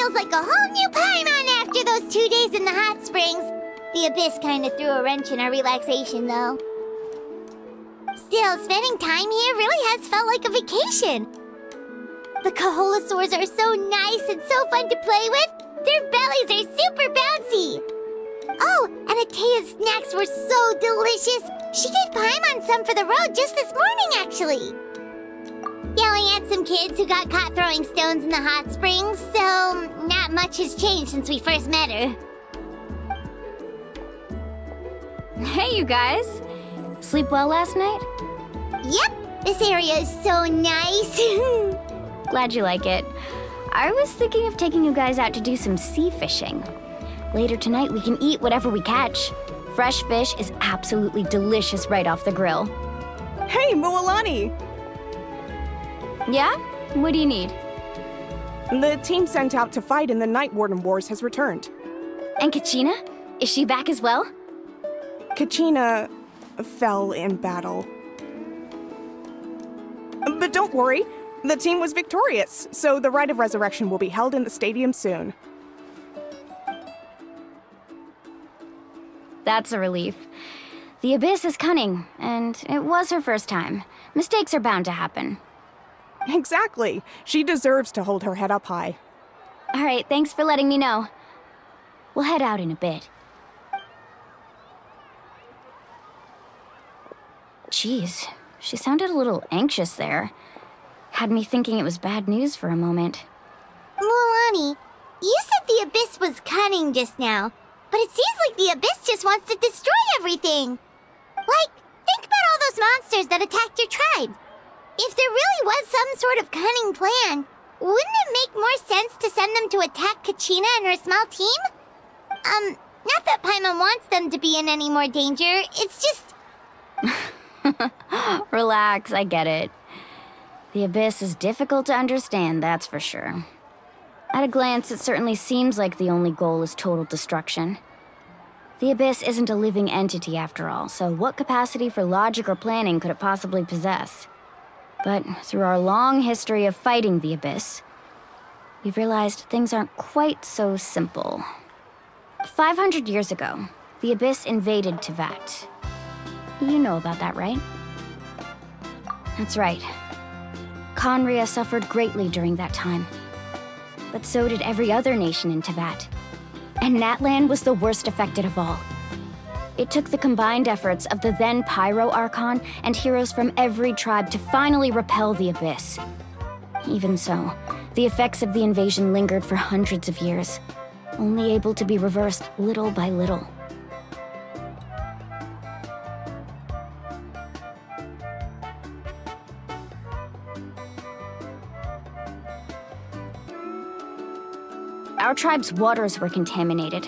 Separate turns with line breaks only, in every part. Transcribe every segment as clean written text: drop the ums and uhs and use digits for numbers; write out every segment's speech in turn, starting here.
feels like a whole new Paimon after those 2 days in the hot springs. The Abyss kind of threw a wrench in our relaxation, though. Still, spending time here really has felt like a vacation. The Kaholasaurs are so nice and so fun to play with. Their bellies are super bouncy. Oh, and Atea's snacks were so delicious. She gave Paimon some for the road just this morning, actually. Yelling at some kids who got caught throwing stones in the hot springs, so not much has changed since we first met her.
Hey, you guys. Sleep well last night?
Yep, this area is so nice.
Glad you like it. I was thinking of taking you guys out to do some sea fishing. Later tonight, we can eat whatever we catch. Fresh fish is absolutely delicious right off the grill.
Hey, Moalani!
Yeah? What do you need?
The team sent out to fight in the Night Warden Wars has returned.
And Kachina? Is she back as well?
Kachina fell in battle. But don't worry, the team was victorious, so the Rite of Resurrection will be held in the stadium soon.
That's a relief. The Abyss is cunning, and it was her first time. Mistakes are bound to happen.
Exactly. She deserves to hold her head up high.
All right, thanks for letting me know. We'll head out in a bit. Jeez, she sounded a little anxious there. Had me thinking it was bad news for a moment.
Mulani, you said the Abyss was cunning just now, but it seems like the Abyss just wants to destroy everything. Like, think about all those monsters that attacked your tribe. If there really was some sort of cunning plan, wouldn't it make more sense to send them to attack Kachina and her small team? Not that Paimon wants them to be in any more danger, it's just...
Relax, I get it. The Abyss is difficult to understand, that's for sure. At a glance, it certainly seems like the only goal is total destruction. The Abyss isn't a living entity after all, so what capacity for logic or planning could it possibly possess? But through our long history of fighting the Abyss, we've realized things aren't quite so simple. 500 years ago, the Abyss invaded Teyvat. You know about that, right? That's right. Khaenri'ah suffered greatly during that time. But so did every other nation in Teyvat. And Natlan was the worst affected of all. It took the combined efforts of the then Pyro Archon and heroes from every tribe to finally repel the Abyss. Even so, the effects of the invasion lingered for hundreds of years, only able to be reversed little by little. Our tribe's waters were contaminated.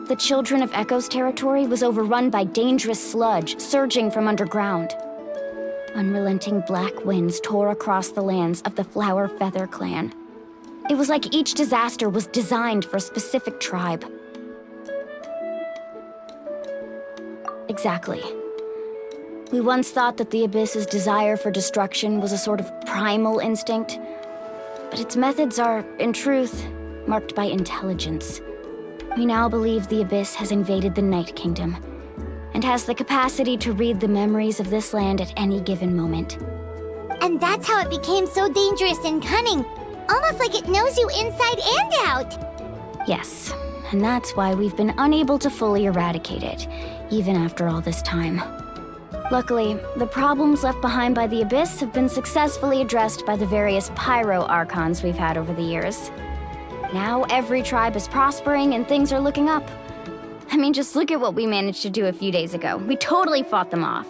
The Children of Echo's territory was overrun by dangerous sludge surging from underground. Unrelenting black winds tore across the lands of the Flower Feather clan. It was like each disaster was designed for a specific tribe. Exactly. We once thought that the Abyss's desire for destruction was a sort of primal instinct, but its methods are, in truth, marked by intelligence. We now believe the Abyss has invaded the Night Kingdom, and has the capacity to read the memories of this land at any given moment.
And that's how it became so dangerous and cunning, almost like it knows you inside and out.
Yes, and that's why we've been unable to fully eradicate it, even after all this time. Luckily, the problems left behind by the Abyss have been successfully addressed by the various Pyro Archons we've had over the years. Now every tribe is prospering and things are looking up. I mean, just look at what we managed to do a few days ago. We totally fought them off.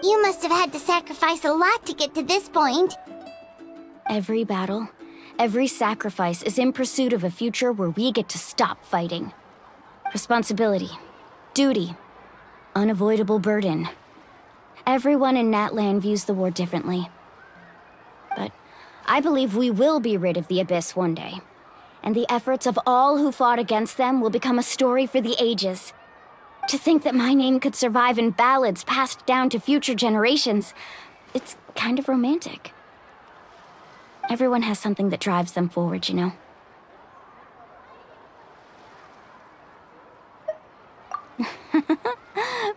You must have had to sacrifice a lot to get to this point.
Every battle, every sacrifice is in pursuit of a future where we get to stop fighting. Responsibility, duty, unavoidable burden. Everyone in Natlan views the war differently. But I believe we will be rid of the Abyss one day, and the efforts of all who fought against them will become a story for the ages. To think that my name could survive in ballads passed down to future generations, it's kind of romantic. Everyone has something that drives them forward, you know?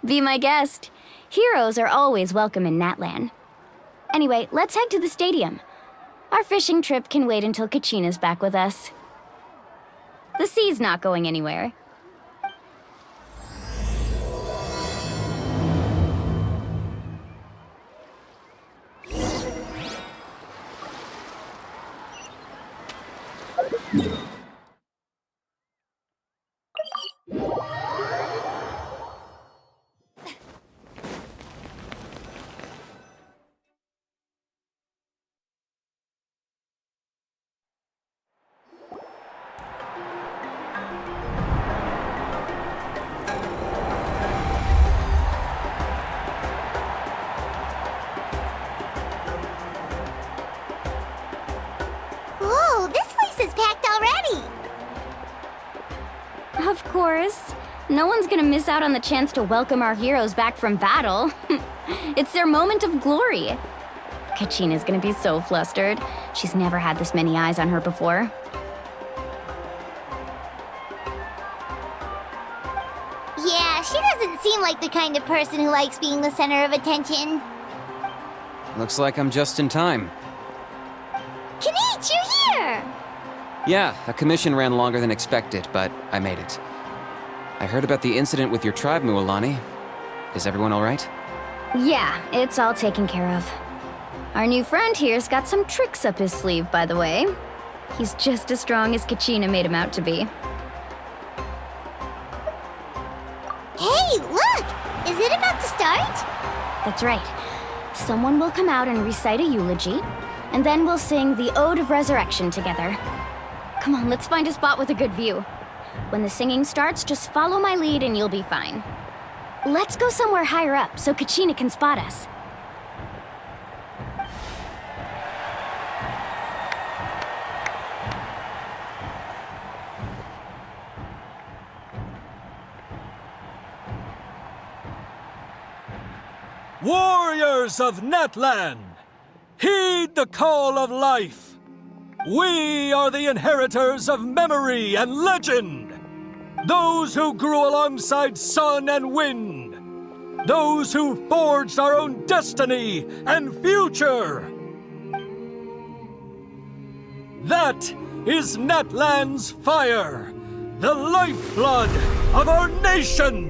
Be my guest. Heroes are always welcome in Natlan. Anyway, let's head to the stadium. Our fishing trip can wait until Kachina's back with us. The sea's not going anywhere.
Whoa, this place is packed already!
Of course. No one's gonna miss out on the chance to welcome our heroes back from battle. It's their moment of glory. Kachina's gonna be so flustered. She's never had this many eyes on her before.
Yeah, she doesn't seem like the kind of person who likes being the center of attention.
Looks like I'm just in time.
Kanich, you're here!
Yeah, a commission ran longer than expected, but I made it. I heard about the incident with your tribe, Mualani. Is everyone all right?
Yeah, it's all taken care of. Our new friend here's got some tricks up his sleeve, by the way. He's just as strong as Kachina made him out to be.
Hey, look! Is it about to start?
That's right. Someone will come out and recite a eulogy, and then we'll sing the Ode of Resurrection together. Come on, let's find a spot with a good view. When the singing starts, just follow my lead and you'll be fine. Let's go somewhere higher up so Kachina can spot us.
Warriors of Natlan, heed the call of life. We are the inheritors of memory and legend. Those who grew alongside sun and wind. Those who forged our own destiny and future. That is Natlan's fire, the lifeblood of our nation.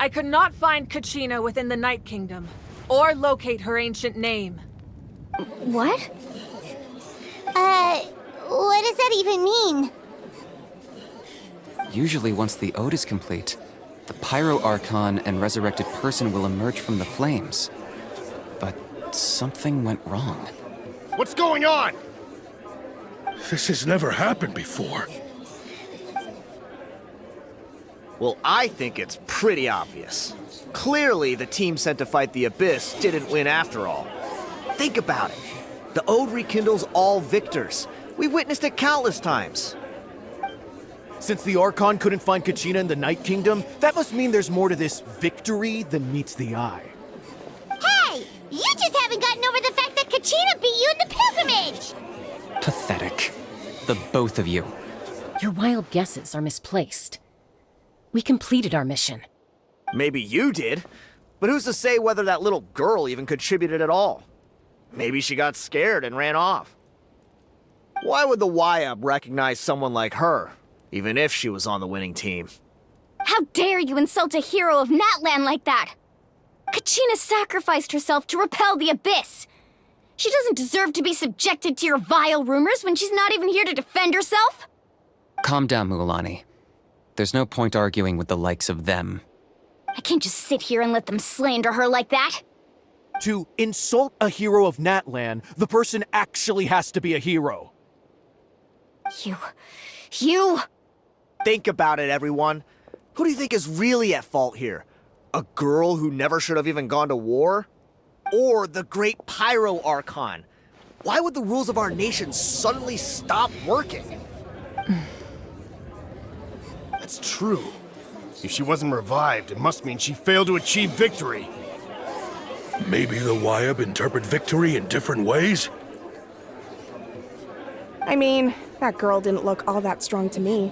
I could not find Kachina within the Night Kingdom, or locate her ancient name.
What?
What does that even mean?
Usually once the ode is complete, the Pyro Archon and resurrected person will emerge from the flames. But something went wrong.
What's going on? This has never happened before.
Well, I think it's pretty obvious. Clearly, the team sent to fight the Abyss didn't win after all. Think about it. The Ode rekindles all victors. We've witnessed it countless times.
Since the Archon couldn't find Kachina in the Night Kingdom, that must mean there's more to this victory than meets the eye.
Hey! You just haven't gotten over the fact that Kachina beat you in the pilgrimage!
Pathetic. The both of you.
Your wild guesses are misplaced. We completed our mission.
Maybe you did, but who's to say whether that little girl even contributed at all? Maybe she got scared and ran off. Why would the YUB recognize someone like her, even if she was on the winning team?
How dare you insult a hero of Natlan like that? Kachina sacrificed herself to repel the Abyss. She doesn't deserve to be subjected to your vile rumors when she's not even here to defend herself.
Calm down, Mualani. There's no point arguing with the likes of them.
I can't just sit here and let them slander her like that.
To insult a hero of Natlan, the person actually has to be a hero.
You...
Think about it, everyone. Who do you think is really at fault here? A girl who never should have even gone to war? Or the great Pyro Archon? Why would the rules of our nation suddenly stop working?
That's true. If she wasn't revived, it must mean she failed to achieve victory.
Maybe the YUB interpret victory in different ways?
I mean, that girl didn't look all that strong to me.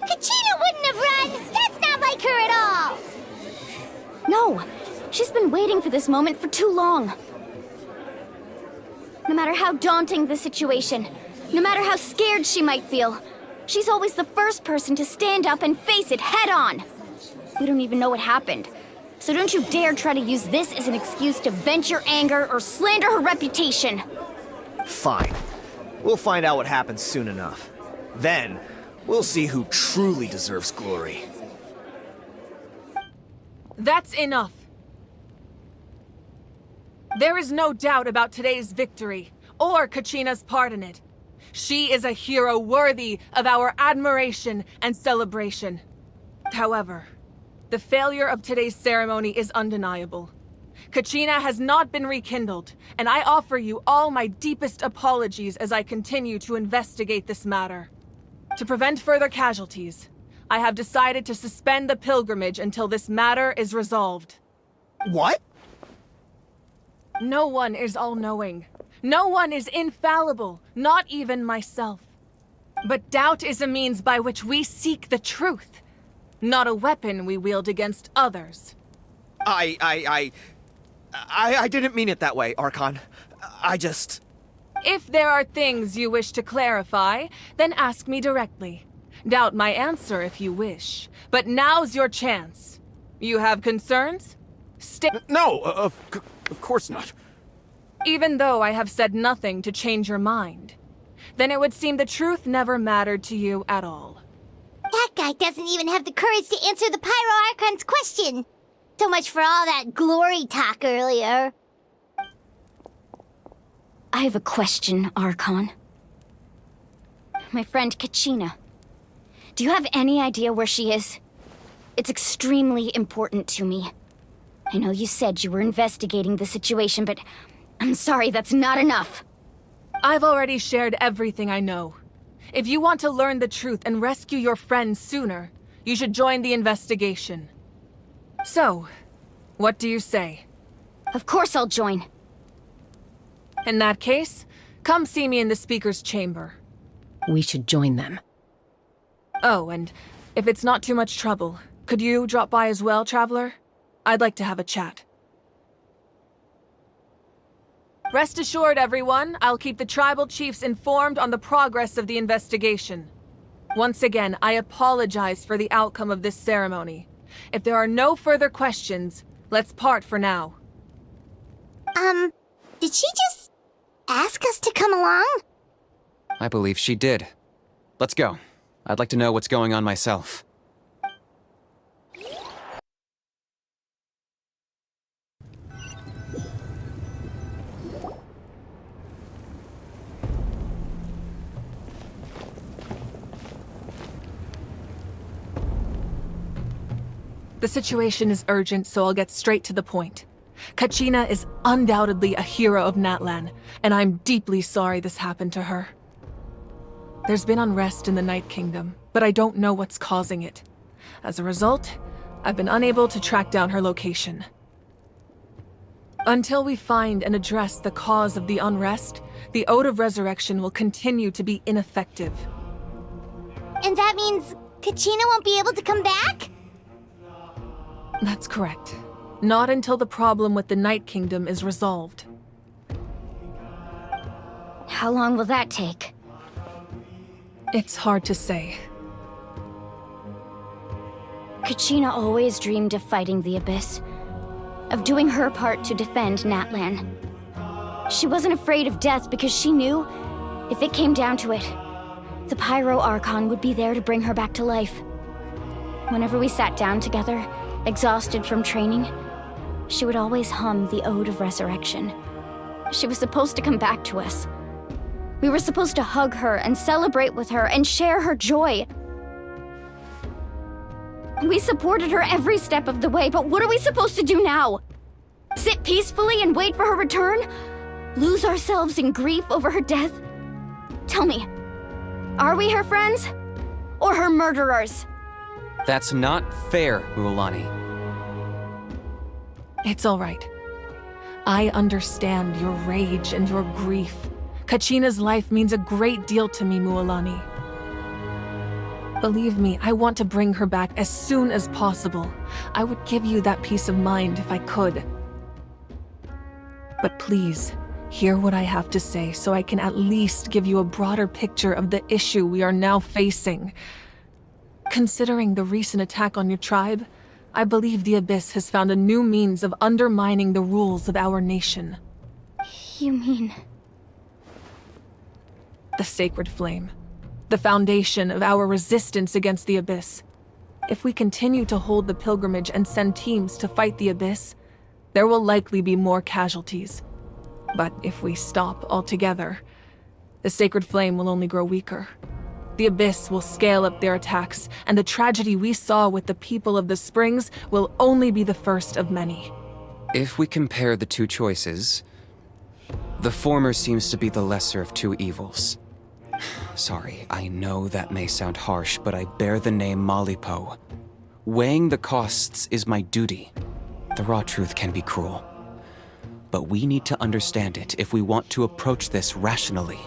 Kachina wouldn't have run! That's not like her at all!
No, she's been waiting for this moment for too long. No matter how daunting the situation, no matter how scared she might feel, she's always the first person to stand up and face it head on. We don't even know what happened, so don't you dare try to use this as an excuse to vent your anger or slander her reputation.
Fine. We'll find out what happens soon enough. Then, we'll see who truly deserves glory.
That's enough. There is no doubt about today's victory, or Kachina's part in it. She is a hero worthy of our admiration and celebration. However, the failure of today's ceremony is undeniable. Kachina has not been rekindled, and I offer you all my deepest apologies as I continue to investigate this matter. To prevent further casualties, I have decided to suspend the pilgrimage until this matter is resolved.
What?
No one is all-knowing. No one is infallible, not even myself. But doubt is a means by which we seek the truth, not a weapon we wield against others.
I didn't mean it that way, Archon.
If there are things you wish to clarify, then ask me directly. Doubt my answer if you wish. But now's your chance. You have concerns?
No, of course not.
Even though I have said nothing to change your mind, then it would seem the truth never mattered to you at all.
That guy doesn't even have the courage to answer the Pyro Archon's question. So much for all that glory talk earlier.
I have a question, Archon. My friend Kachina. Do you have any idea where she is? It's extremely important to me. I know you said you were investigating the situation, but I'm sorry, that's not enough.
I've already shared everything I know. If you want to learn the truth and rescue your friend sooner, you should join the investigation. So, what do you say?
Of course I'll join.
In that case, come see me in the speaker's chamber.
We should join them.
Oh, and if it's not too much trouble, could you drop by as well, Traveler? I'd like to have a chat. Rest assured, everyone, I'll keep the tribal chiefs informed on the progress of the investigation. Once again, I apologize for the outcome of this ceremony. If there are no further questions, let's part for now.
Did she just ask us to come along?
I believe she did. Let's go. I'd like to know what's going on myself.
The situation is urgent, so I'll get straight to the point. Kachina is undoubtedly a hero of Natlan, and I'm deeply sorry this happened to her. There's been unrest in the Night Kingdom, but I don't know what's causing it. As a result, I've been unable to track down her location. Until we find and address the cause of the unrest, the Ode of Resurrection will continue to be ineffective.
And that means Kachina won't be able to come back?
That's correct. Not until the problem with the Night Kingdom is resolved.
How long will that take?
It's hard to say.
Kachina always dreamed of fighting the Abyss, of doing her part to defend Natlan. She wasn't afraid of death because she knew, if it came down to it, the Pyro Archon would be there to bring her back to life. Whenever we sat down together, exhausted from training, she would always hum the Ode of Resurrection. She was supposed to come back to us. We were supposed to hug her and celebrate with her and share her joy. We supported her every step of the way, but what are we supposed to do now? Sit peacefully and wait for her return? Lose ourselves in grief over her death? Tell me, are we her friends? Or her murderers?
That's not fair, Mualani.
It's all right. I understand your rage and your grief. Kachina's life means a great deal to me, Mualani. Believe me, I want to bring her back as soon as possible. I would give you that peace of mind if I could. But please, hear what I have to say so I can at least give you a broader picture of the issue we are now facing. Considering the recent attack on your tribe, I believe the Abyss has found a new means of undermining the rules of our nation.
You mean...
The Sacred Flame. The foundation of our resistance against the Abyss. If we continue to hold the pilgrimage and send teams to fight the Abyss, there will likely be more casualties. But if we stop altogether, the Sacred Flame will only grow weaker. The Abyss will scale up their attacks, and the tragedy we saw with the people of the Springs will only be the first of many.
If we compare the two choices, the former seems to be the lesser of two evils. Sorry, I know that may sound harsh, but I bear the name Malipo. Weighing the costs is my duty. The raw truth can be cruel. But we need to understand it if we want to approach this rationally.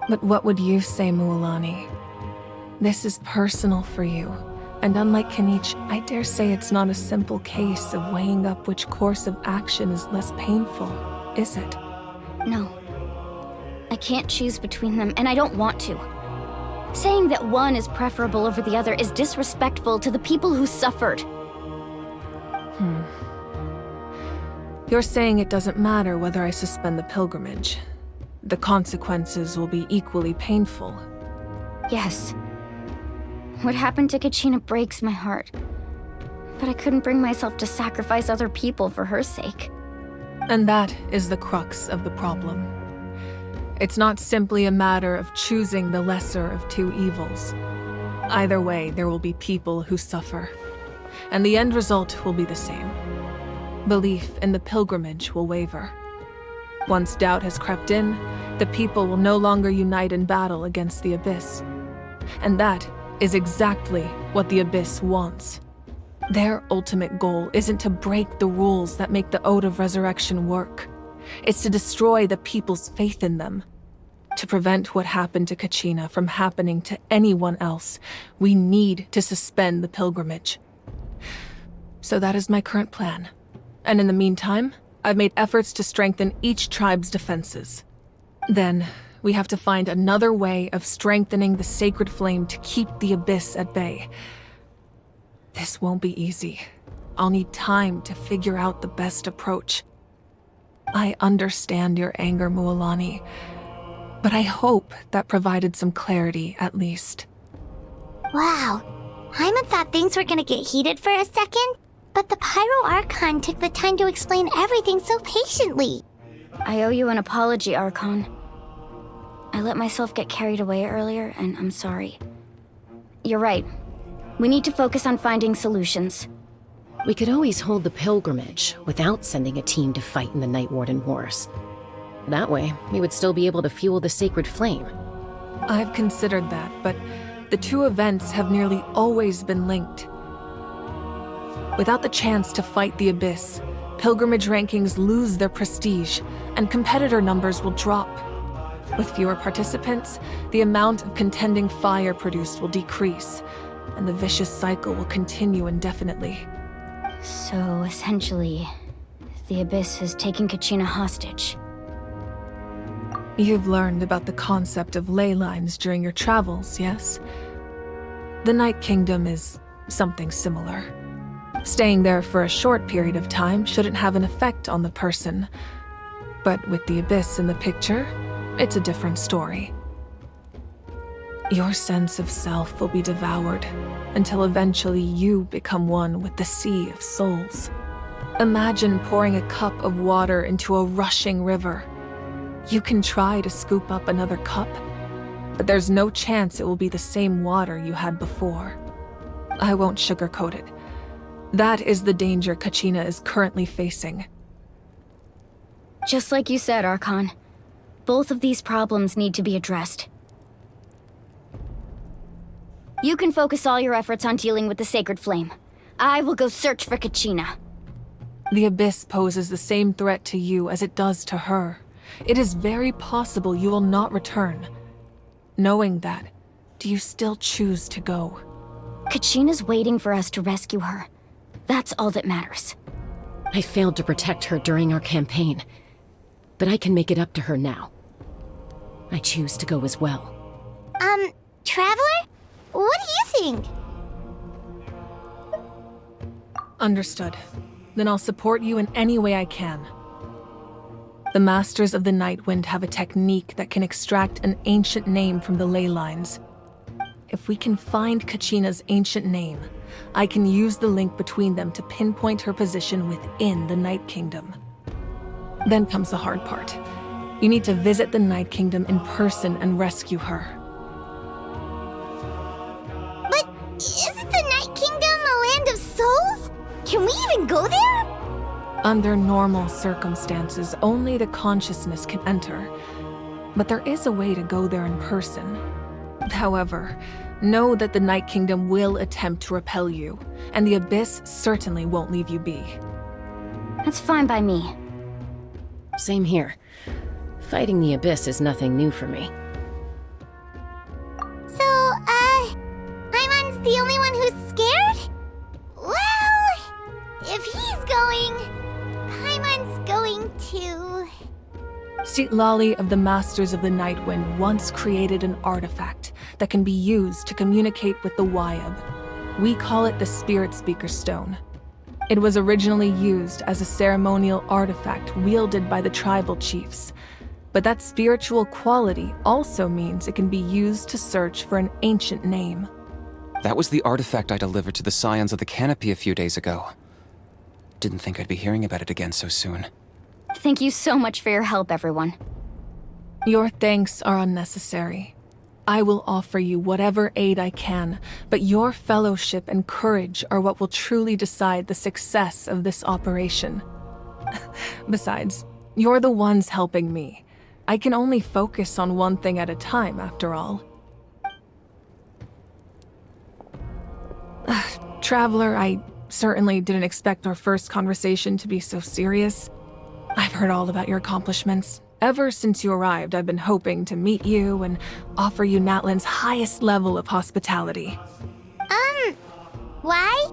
But what would you say, Mualani? This is personal for you, and unlike Kanich, I dare say it's not a simple case of weighing up which course of action is less painful, is it?
No. I can't choose between them, and I don't want to. Saying that one is preferable over the other is disrespectful to the people who suffered.
You're saying it doesn't matter whether I suspend the pilgrimage. The consequences will be equally painful.
Yes. What happened to Kachina breaks my heart. But I couldn't bring myself to sacrifice other people for her sake.
And that is the crux of the problem. It's not simply a matter of choosing the lesser of two evils. Either way, there will be people who suffer. And the end result will be the same. Belief in the pilgrimage will waver. Once doubt has crept in, the people will no longer unite in battle against the Abyss. And that is exactly what the Abyss wants. Their ultimate goal isn't to break the rules that make the Ode of Resurrection work. It's to destroy the people's faith in them. To prevent what happened to Kachina from happening to anyone else, we need to suspend the pilgrimage. So that is my current plan. And in the meantime, I've made efforts to strengthen each tribe's defenses. Then, we have to find another way of strengthening the Sacred Flame to keep the Abyss at bay. This won't be easy. I'll need time to figure out the best approach. I understand your anger, Mualani, but I hope that provided some clarity at least.
Wow. Hyman thought things were gonna get heated for a second, but the Pyro Archon took the time to explain everything so patiently.
I owe you an apology, Archon. I let myself get carried away earlier, and I'm sorry. You're right. We need to focus on finding solutions.
We could always hold the pilgrimage without sending a team to fight in the Night Warden Wars. That way, we would still be able to fuel the sacred flame.
I've considered that, but the two events have nearly always been linked. Without the chance to fight the Abyss, pilgrimage rankings lose their prestige, and competitor numbers will drop. With fewer participants, the amount of contending fire produced will decrease, and the vicious cycle will continue indefinitely.
So, essentially, the Abyss has taken Kachina hostage.
You've learned about the concept of ley lines during your travels, yes? The Night Kingdom is something similar. Staying there for a short period of time shouldn't have an effect on the person. But with the Abyss in the picture, it's a different story. Your sense of self will be devoured until eventually you become one with the sea of souls. Imagine pouring a cup of water into a rushing river. You can try to scoop up another cup, but there's no chance it will be the same water you had before. I won't sugarcoat it. That is the danger Kachina is currently facing.
Just like you said, Archon. Both of these problems need to be addressed. You can focus all your efforts on dealing with the Sacred Flame. I will go search for Kachina.
The Abyss poses the same threat to you as it does to her. It is very possible you will not return. Knowing that, do you still choose to go?
Kachina's waiting for us to rescue her. That's all that matters.
I failed to protect her during our campaign, but I can make it up to her now. I choose to go as well.
Traveler? What do you think?
Understood. Then I'll support you in any way I can. The Masters of the Nightwind have a technique that can extract an ancient name from the ley lines. If we can find Kachina's ancient name, I can use the link between them to pinpoint her position within the Night Kingdom. Then comes the hard part. You need to visit the Night Kingdom in person and rescue her.
But isn't the Night Kingdom a land of souls? Can we even go there?
Under normal circumstances, only the consciousness can enter. But there is a way to go there in person. However, know that the Night Kingdom will attempt to repel you, and the Abyss certainly won't leave you be.
That's fine by me.
Same here. Fighting the Abyss is nothing new for me.
So, Paimon's the only one who's scared? Well, if he's going, Paimon's going too.
Citlali of the Masters of the Nightwind once created an artifact that can be used to communicate with the Wyab. We call it the Spirit Speaker Stone. It was originally used as a ceremonial artifact wielded by the tribal chiefs. But that spiritual quality also means it can be used to search for an ancient name.
That was the artifact I delivered to the Scions of the Canopy a few days ago. Didn't think I'd be hearing about it again so soon.
Thank you so much for your help, everyone.
Your thanks are unnecessary. I will offer you whatever aid I can, but your fellowship and courage are what will truly decide the success of this operation. Besides, you're the ones helping me. I can only focus on one thing at a time, after all. Traveler, I certainly didn't expect our first conversation to be so serious. I've heard all about your accomplishments. Ever since you arrived, I've been hoping to meet you and offer you Natlan's highest level of hospitality.
Why?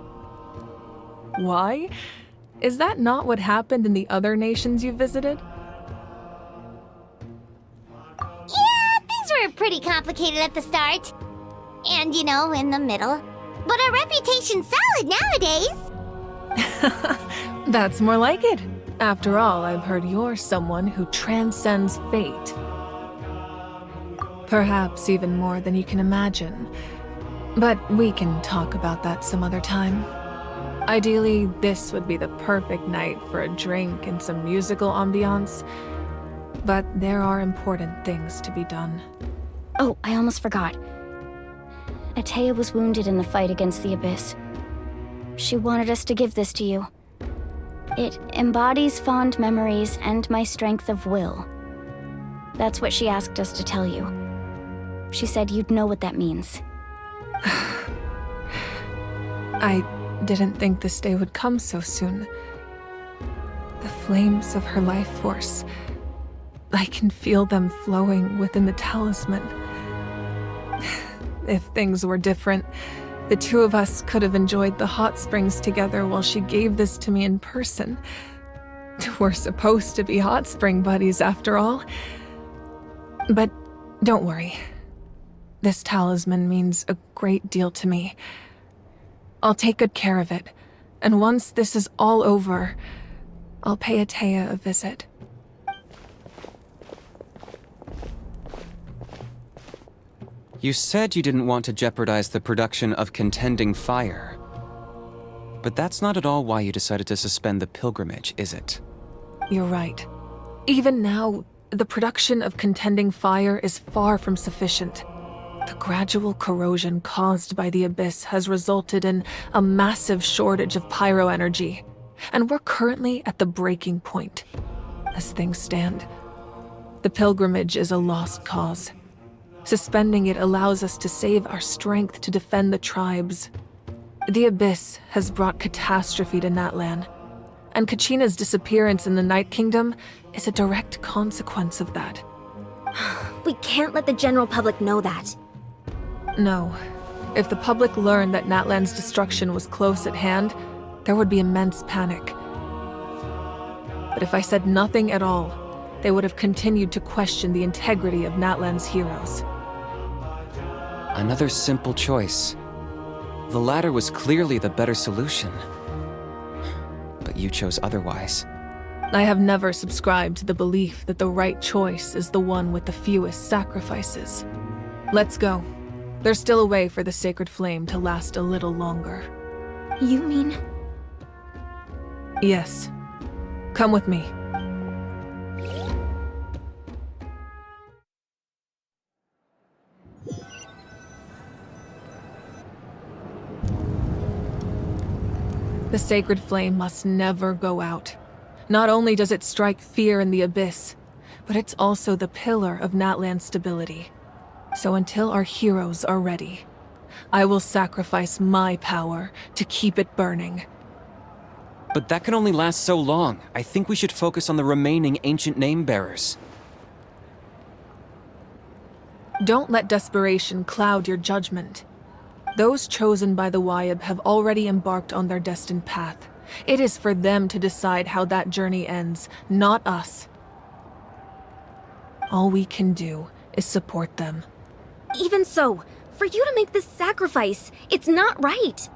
Why? Is that not what happened in the other nations you visited?
Yeah, things were pretty complicated at the start. And, in the middle. But our reputation's solid nowadays.
That's more like it. After all, I've heard you're someone who transcends fate. Perhaps even more than you can imagine. But we can talk about that some other time. Ideally, this would be the perfect night for a drink and some musical ambiance. But there are important things to be done.
Oh, I almost forgot. Atea was wounded in the fight against the Abyss. She wanted us to give this to you. It embodies fond memories and my strength of will. That's what she asked us to tell you. She said you'd know what that means.
I didn't think this day would come so soon. The flames of her life force. I can feel them flowing within the talisman. If things were different, the two of us could have enjoyed the hot springs together while she gave this to me in person. We're supposed to be hot spring buddies after all. But don't worry. This talisman means a great deal to me. I'll take good care of it, and once this is all over, I'll pay Atea a visit.
You said you didn't want to jeopardize the production of Contending Fire. But that's not at all why you decided to suspend the pilgrimage, is it?
You're right. Even now, the production of Contending Fire is far from sufficient. The gradual corrosion caused by the Abyss has resulted in a massive shortage of pyro energy, and we're currently at the breaking point. As things stand, the pilgrimage is a lost cause. Suspending it allows us to save our strength to defend the tribes. The Abyss has brought catastrophe to Natlan, and Kachina's disappearance in the Night Kingdom is a direct consequence of that.
We can't let the general public know that.
No. If the public learned that Natlan's destruction was close at hand, there would be immense panic. But if I said nothing at all, they would have continued to question the integrity of Natlan's heroes.
Another simple choice. The latter was clearly the better solution. But you chose otherwise.
I have never subscribed to the belief that the right choice is the one with the fewest sacrifices. Let's go. There's still a way for the sacred flame to last a little longer.
You mean?
Yes. Come with me. The sacred flame must never go out. Not only does it strike fear in the Abyss, but it's also the pillar of Natlan's stability. So until our heroes are ready, I will sacrifice my power to keep it burning.
But that can only last so long. I think we should focus on the remaining ancient name-bearers.
Don't let desperation cloud your judgment. Those chosen by the Wyeb have already embarked on their destined path. It is for them to decide how that journey ends, not us. All we can do is support them.
Even so, for you to make this sacrifice, it's not right.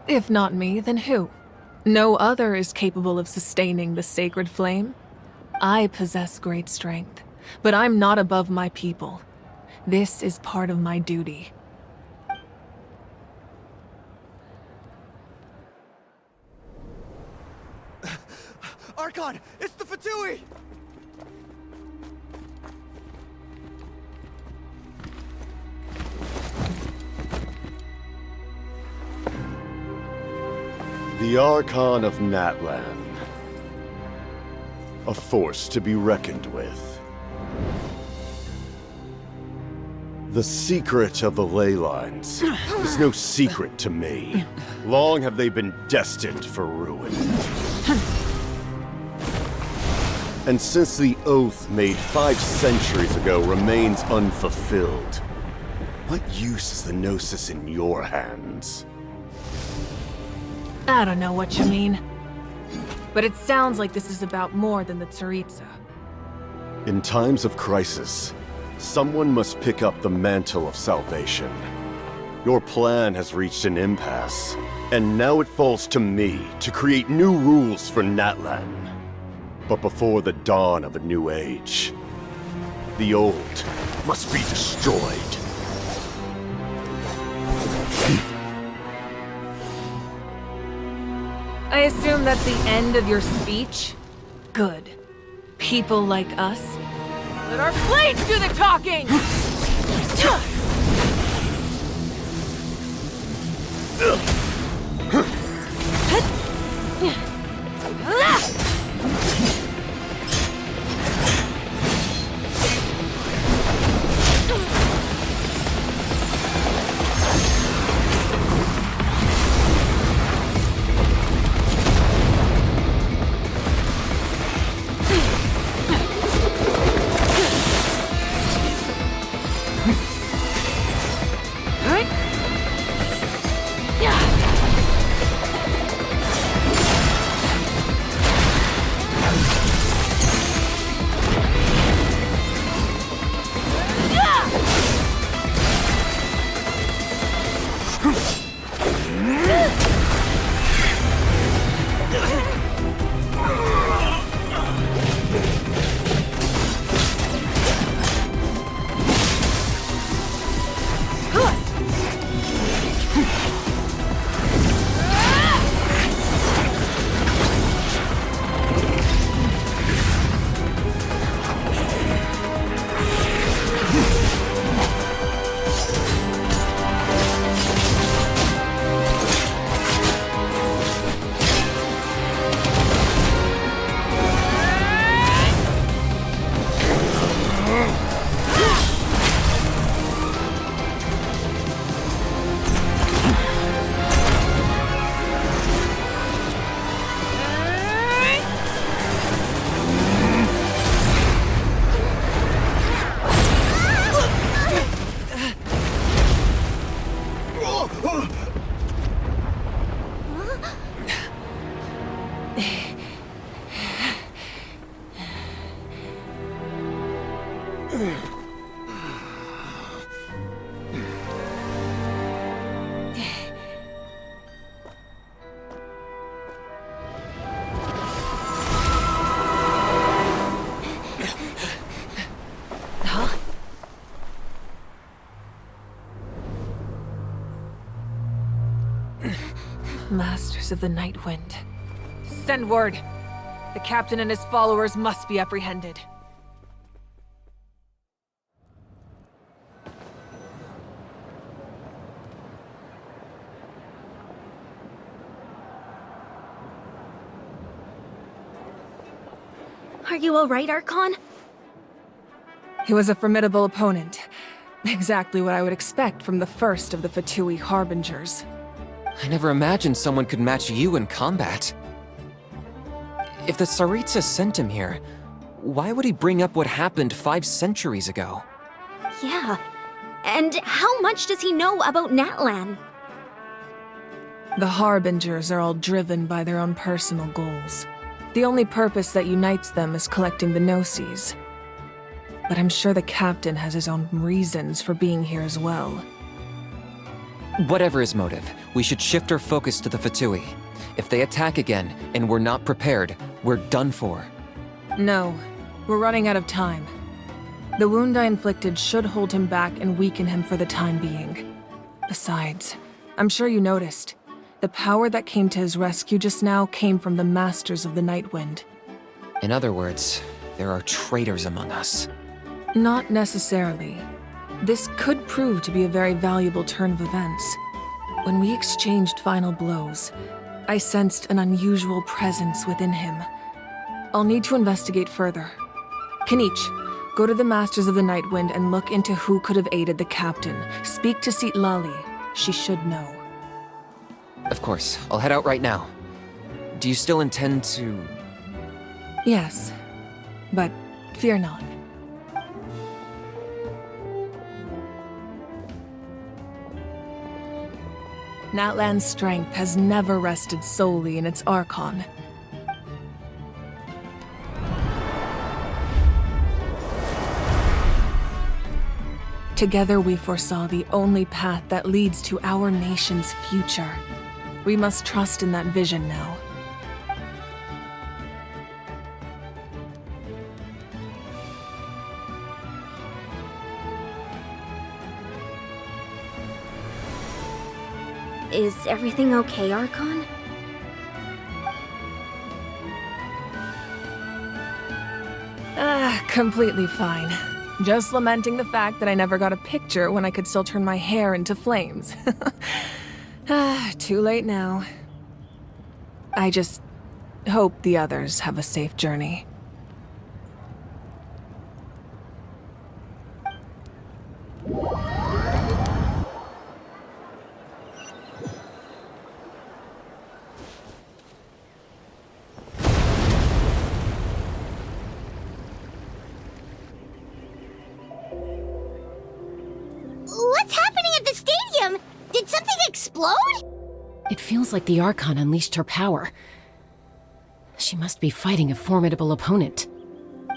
If not me, then who? No other is capable of sustaining the sacred flame. I possess great strength, but I'm not above my people. This is part of my duty.
Archon, it's the Fatui!
The Archon of Natlan. A force to be reckoned with. The secret of the ley lines is no secret to me. Long have they been destined for ruin. And since the oath made 5 centuries ago remains unfulfilled, what use is the Gnosis in your hands?
I don't know what you mean. But it sounds like this is about more than the Tsaritsa.
In times of crisis, someone must pick up the mantle of salvation. Your plan has reached an impasse, and now it falls to me to create new rules for Natlan. But before the dawn of a new age, the old must be destroyed.
I assume that's the end of your speech? Good. People like us. Let our blades do the talking! Masters of the Night Wind. Send word. The captain and his followers must be apprehended.
Are you alright, Archon?
He was a formidable opponent. Exactly what I would expect from the first of the Fatui Harbingers.
I never imagined someone could match you in combat. If the Tsaritsa sent him here, why would he bring up what happened 5 centuries ago?
Yeah. And how much does he know about Natlan?
The Harbingers are all driven by their own personal goals. The only purpose that unites them is collecting the Gnosis. But I'm sure the captain has his own reasons for being here as well.
Whatever his motive, we should shift our focus to the Fatui. If they attack again, and we're not prepared, we're done for.
No, we're running out of time. The wound I inflicted should hold him back and weaken him for the time being. Besides, I'm sure you noticed, the power that came to his rescue just now came from the Masters of the Night Wind.
In other words, there are traitors among us.
Not necessarily. This could prove to be a very valuable turn of events. When we exchanged final blows, I sensed an unusual presence within him. I'll need to investigate further. Kenichi, go to the Masters of the Night Wind and look into who could have aided the captain. Speak to Sitlali. She should know.
Of course, I'll head out right now. Do you still intend to...
Yes, but fear not. Natlan's strength has never rested solely in its Archon. Together we foresaw the only path that leads to our nation's future. We must trust in that vision now.
Is everything okay, Archon?
Completely fine. Just lamenting the fact that I never got a picture when I could still turn my hair into flames. too late now. I just hope the others have a safe journey.
What's happening at the stadium? Did something explode?
It feels like the Archon unleashed her power. She must be fighting a formidable opponent.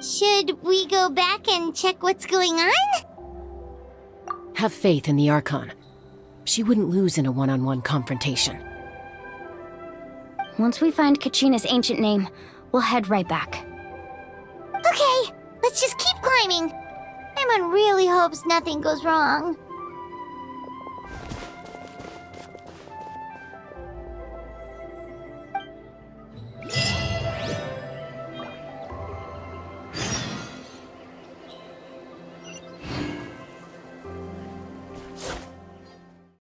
Should we go back and check what's going on?
Have faith in the Archon. She wouldn't lose in a one-on-one confrontation.
Once we find Kachina's ancient name, we'll head right back.
Okay, let's just keep climbing. Paimon really hopes nothing goes wrong.